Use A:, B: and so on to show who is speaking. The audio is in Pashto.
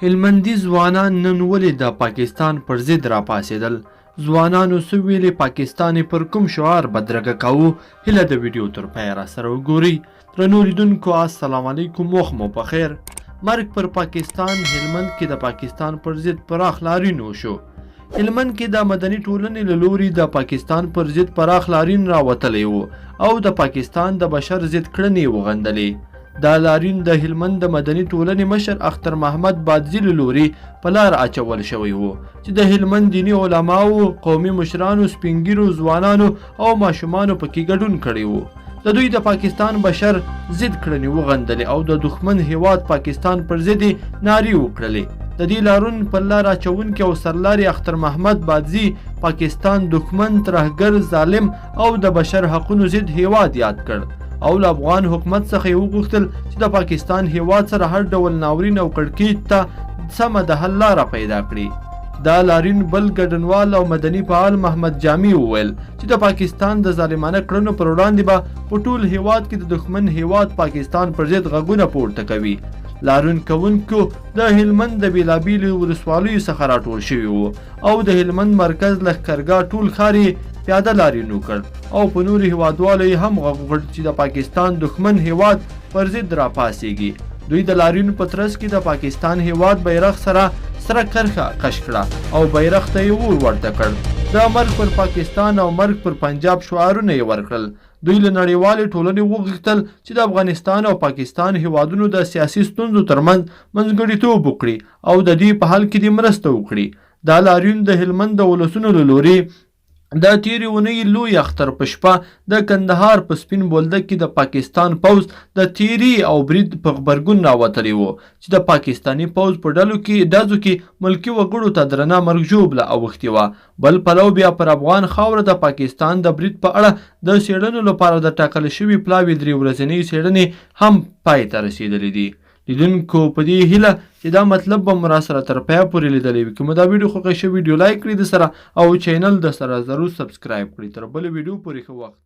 A: هلمندي ځوانان نن ولې د پاکستان پر ضد راپاڅېدل؟ ځوانانو څه ویلې؟ پاکستان یې پر کوم شعار بدرګه کوو؟ هیله د ویډیو تر پایه راسره وګورئ. درنو لیدونکو السلام علیکم، وخت مو په خیر. مرګ پر پاکستان. هلمند کې د پاکستان پر ضد پراخ لارین وشو. هلمند کې د مدني ټولنې له لوري د پاکستان پر ضد پراخ لارین راوتلی و او د پاکستان د بشر ضد کړنې وغندلې. دا لارین د هلمند د مدني ټولنې مشر اختر محمد بادزي له لوري په لار اچول شوی و چې د هلمند دیني علماو، قومي مشرانو، سپینګیرو، ځوانانو او ماشومانو پکې ګډون کړی و. د دوی د پاکستان بشر ضد کړنې وغندلې او د دښمن هیواد پاکستان پر ضد نارې وکړلې. د دې لارون پر لار اچونکي او سرلاري اختر محمد بادزي پاکستان دښمن، ترهګر، ظالم او د بشر حقونو ضد هیواد یاد کړ او له افغان حکومت څخه یې وغوښتل چې د پاکستان هیواد سره هر ډول ناورین او کړکېچ ته سمه د حل لاره پیدا کړي. دا لارین بل ګډونوال او مدني فعال محمد جامي وویل چې د پاکستان د ظالمانه کړنو پر وړاندې به په ټول هیواد کې د دښمن هیواد پاکستان پر ضد غږونه پورته کوي. لارون کوونکو د هلمند د بیلابیلو ولسوالیو څخه راټول شوي وو او د هلمند مرکز لښکرګاه ټول ښار یې پیاده لارین وکړ او په نورو هیوادوالو یې هم غږ وکړ چې د پاکستان دښمن هیواد پر ضد راپاڅېږي. دوی د لارین په ترڅ کې د پاکستان هیواد بیرغ سره سره کرښه کش کړه او بیرغ ته یې اور ورته کړ. د مرګ پر پاکستان او مرګ پر پنجاب شعارونه یې ورکړل. دوی له نړیوالې ټولنې وغوښتل چې د افغانستان او پاکستان هیوادونو د سیاسي ستونزو ترمنځ منځګړیتوب وکړي او د دې په حل کې دې مرسته وکړي. دا لاریون د هلمند د ولسونو له لوري د تیرې اونۍ لوی اختر په شپه د کندهار په سپین بولدک کې د پاکستان پوځ د تیري او برید په غبرګون راوتلی و چې د پاکستاني پوځ په ډزو کې ملکي وګړو ته درنه مرګ ژوبله اوښتې وه. بل پلو بیا پر افغان خاوره د پاکستان د برید په اړه د څېړنو لپاره د ټاکل شوي پلاوي 3 ورځنۍ څېړنې هم پای ته رسېدلې دي. لیدونکو په دې هیله چې دا مطلب به مو راسره تر پایه پورې لیدلی وي. که مو دا ویډیو خوښه شوې ویډیو لایک کړئ د سره او چینل د سره ضرور سبسکرایب کړئ. تر بلې ویډیو پورې ښه وخت.